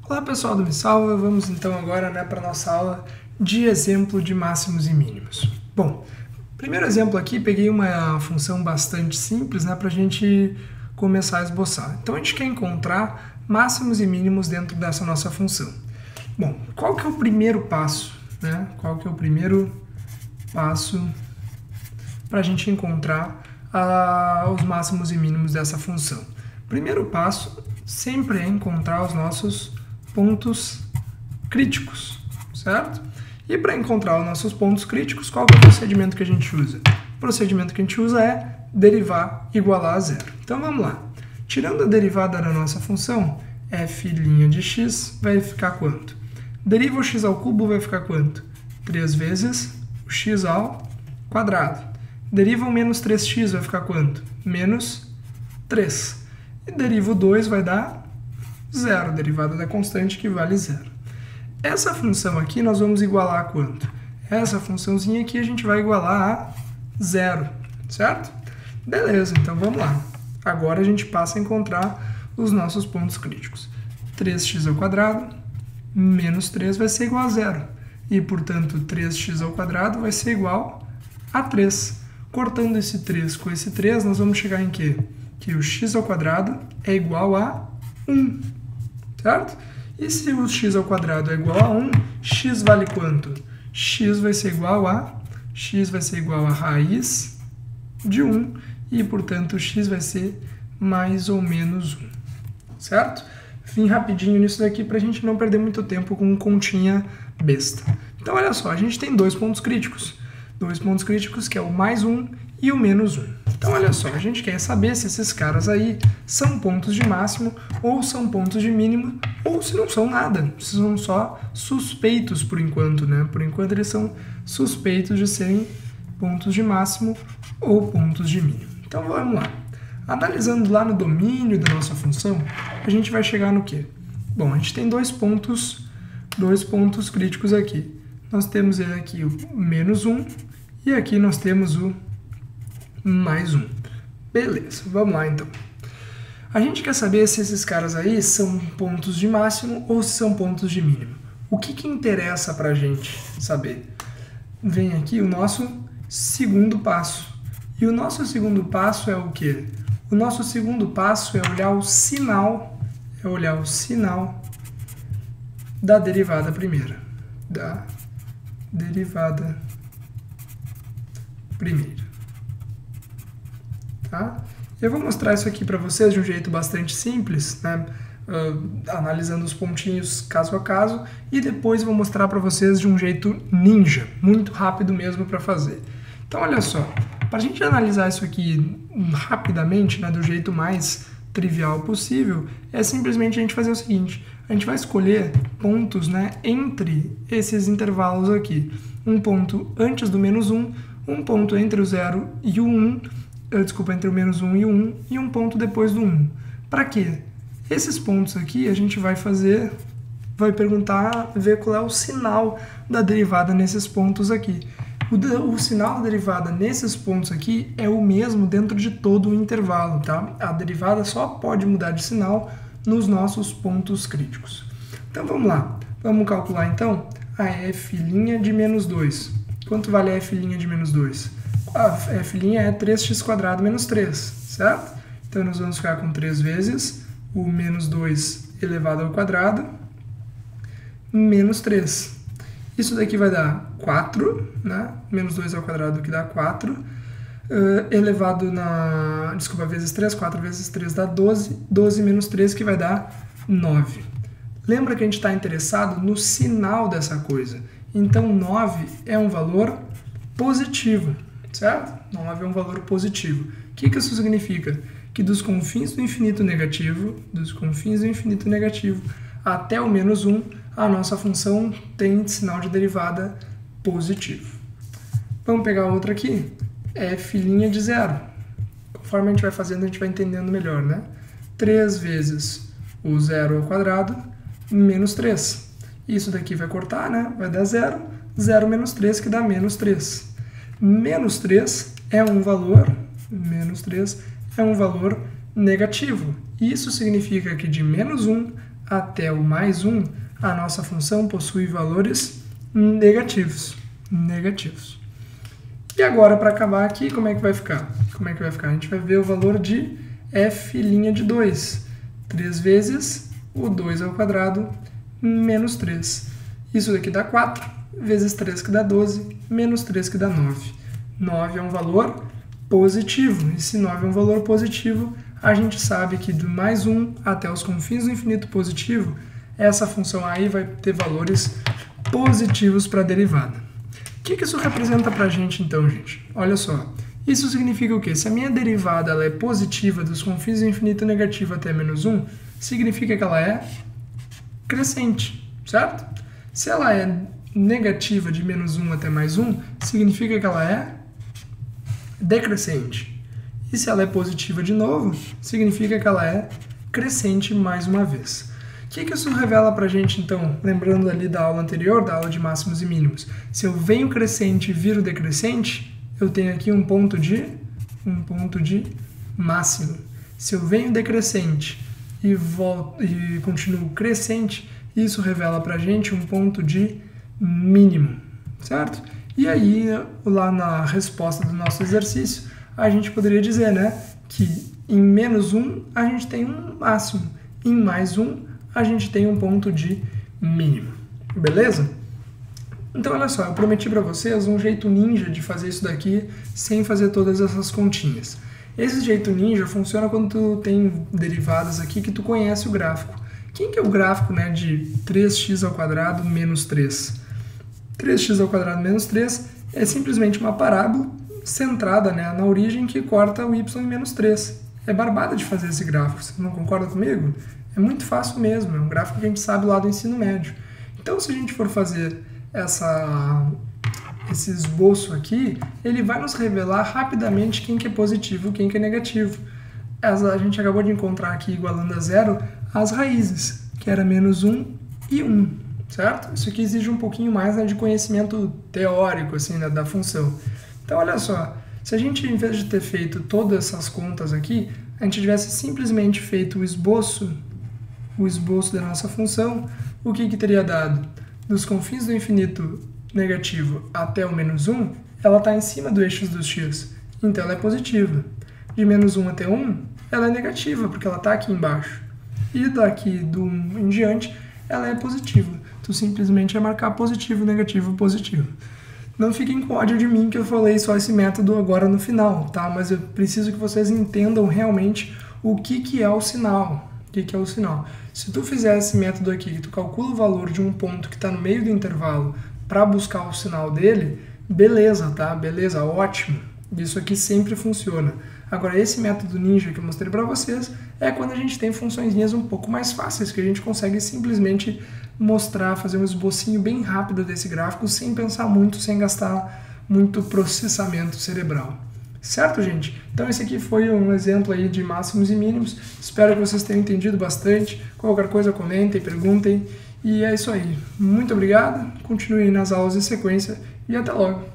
Olá pessoal do Me Salva, vamos então agora para a nossa aula de exemplo de máximos e mínimos. Bom, primeiro exemplo aqui, peguei uma função bastante simples para a gente começar a esboçar. Então a gente quer encontrar máximos e mínimos dentro dessa nossa função. Bom, qual que é o primeiro passo? Qual que é o primeiro passo para a gente encontrar os máximos e mínimos dessa função? Primeiro passo sempre é encontrar os nossos pontos críticos, certo? E para encontrar os nossos pontos críticos, qual que é o procedimento que a gente usa? O procedimento que a gente usa é derivar igualar a zero. Então vamos lá. Tirando a derivada da nossa função, f' de x vai ficar quanto? Deriva o x ao cubo vai ficar quanto? 3 vezes o x ao quadrado. Deriva o menos 3x vai ficar quanto? Menos 3. E deriva o 2 vai dar zero, derivada da constante que vale zero. Essa função aqui nós vamos igualar a quanto? Essa funçãozinha aqui a gente vai igualar a zero, certo? Beleza, então vamos lá. Agora a gente passa a encontrar os nossos pontos críticos. 3x ao quadrado menos 3 vai ser igual a zero. E, portanto, 3x ao quadrado vai ser igual a 3. Cortando esse 3 com esse 3, nós vamos chegar em quê? Que o x ao quadrado é igual a 1, certo? E se o x ao quadrado é igual a 1, x vale quanto? X vai ser igual a raiz de 1 e, portanto, x vai ser mais ou menos 1, certo? Vim rapidinho nisso daqui para a gente não perder muito tempo com continha besta. Então, olha só, a gente tem dois pontos críticos. Dois pontos críticos que é o mais 1 e o menos 1. Então, olha só, a gente quer saber se esses caras aí são pontos de máximo ou são pontos de mínimo ou se não são nada, se são só suspeitos por enquanto, né? Por enquanto eles são suspeitos de serem pontos de máximo ou pontos de mínimo. Então, vamos lá. Analisando lá no domínio da nossa função, a gente vai chegar no quê? Bom, a gente tem dois pontos críticos aqui. Nós temos aqui o menos 1 e aqui nós temos o mais 1. Beleza, vamos lá então. A gente quer saber se esses caras aí são pontos de máximo ou se são pontos de mínimo. O que interessa pra gente saber? Vem aqui o nosso segundo passo. E o nosso segundo passo é o quê? O nosso segundo passo é olhar o sinal, da derivada primeira. Tá? Eu vou mostrar isso aqui para vocês de um jeito bastante simples, né? Analisando os pontinhos caso a caso, e depois vou mostrar para vocês de um jeito ninja, muito rápido mesmo para fazer. Então, olha só, para a gente analisar isso aqui rapidamente, né, do jeito mais trivial possível, é simplesmente a gente fazer o seguinte: a gente vai escolher pontos, né, entre esses intervalos aqui. Um ponto antes do menos 1, um ponto entre o 0 e o 1, entre o menos 1 e o 1, e um ponto depois do 1. Para quê? Esses pontos aqui a gente vai perguntar, ver qual é o sinal da derivada nesses pontos aqui. O sinal da derivada nesses pontos aqui é o mesmo dentro de todo o intervalo, tá? A derivada só pode mudar de sinal nos nossos pontos críticos. Então vamos lá, vamos calcular então a f' de menos 2. Quanto vale a f' de menos 2? A f' é 3x² menos 3, certo? Então nós vamos ficar com 3 vezes o menos 2 elevado ao quadrado menos 3. Isso daqui vai dar 4, né? Menos 2 ao quadrado que dá 4, elevado vezes 3, 4 vezes 3 dá 12, 12 menos 3 que vai dar 9. Lembra que a gente está interessado no sinal dessa coisa. Então 9 é um valor positivo, certo? 9 é um valor positivo. O que isso significa? Que dos confins do infinito negativo, até o menos 1, a nossa função tem sinal de derivada positivo. Vamos pegar outra aqui, f' de 0. Conforme a gente vai fazendo, a gente vai entendendo melhor, né? 3 vezes o 0 ao quadrado menos 3. Isso daqui vai cortar, né? Vai dar 0. 0 menos 3 que dá menos 3. Menos 3 é um valor negativo. Isso significa que de menos 1 até o mais 1, a nossa função possui valores negativos. E agora, para acabar aqui, como é que vai ficar? A gente vai ver o valor de f' de 2. 3 vezes o 2 ao quadrado menos 3. Isso daqui dá 4, vezes 3 que dá 12, menos 3 que dá 9. 9 é um valor positivo. E se 9 é um valor positivo, a gente sabe que do mais 1 até os confins do infinito positivo, essa função aí vai ter valores positivos para a derivada. O que isso representa para a gente então, gente? Olha só, isso significa o quê? Se a minha derivada ela é positiva dos confins do infinito negativo até menos 1, significa que ela é crescente, certo? Se ela é negativa de menos 1 até mais 1, significa que ela é decrescente. E se ela é positiva de novo, significa que ela é crescente mais uma vez. O que isso revela para a gente, então, lembrando ali da aula anterior, da aula de máximos e mínimos? Se eu venho crescente e viro decrescente, eu tenho aqui um ponto de máximo. Se eu venho decrescente e continuo crescente, isso revela para a gente um ponto de mínimo, certo? E aí, lá na resposta do nosso exercício, a gente poderia dizer, né, que em menos 1 a gente tem um máximo, em mais 1 a gente tem um ponto de mínimo, beleza? Então, olha só, eu prometi para vocês um jeito ninja de fazer isso daqui sem fazer todas essas continhas. Esse jeito ninja funciona quando tu tem derivadas aqui que tu conhece o gráfico. Quem que é o gráfico, né, de 3x² menos 3? 3x² menos 3 é simplesmente uma parábola centrada, né, na origem que corta o y em menos 3. É barbada de fazer esse gráfico, você não concorda comigo? É muito fácil mesmo, é um gráfico que a gente sabe lá do ensino médio. Então, se a gente for fazer esse esboço aqui, ele vai nos revelar rapidamente quem que é positivo e quem que é negativo. A gente acabou de encontrar aqui, igualando a zero, as raízes, que era menos 1 e 1, certo? Isso aqui exige um pouquinho mais, né, de conhecimento teórico, assim, né, da função. Então, olha só, se a gente, em vez de ter feito todas essas contas aqui, a gente tivesse simplesmente feito o esboço da nossa função, o que teria dado? Dos confins do infinito negativo até o menos 1, ela está em cima do eixo dos x, então ela é positiva. De menos 1 até 1, ela é negativa, porque ela está aqui embaixo. E daqui do 1 em diante, ela é positiva. Tu simplesmente vai marcar positivo, negativo, positivo. Não fiquem com ódio de mim que eu falei só esse método agora no final, tá? Mas eu preciso que vocês entendam realmente o que é o sinal. O que é o sinal? Se tu fizer esse método aqui, tu calcula o valor de um ponto que está no meio do intervalo para buscar o sinal dele, beleza, tá? Beleza, ótimo. Isso aqui sempre funciona. Agora, esse método ninja que eu mostrei para vocês é quando a gente tem funçõezinhas um pouco mais fáceis, que a gente consegue simplesmente mostrar, fazer um esbocinho bem rápido desse gráfico sem pensar muito, sem gastar muito processamento cerebral. Certo, gente? Então esse aqui foi um exemplo aí de máximos e mínimos. Espero que vocês tenham entendido bastante. Qualquer coisa, comentem, perguntem. E é isso aí. Muito obrigado. Continuem nas aulas em sequência e até logo.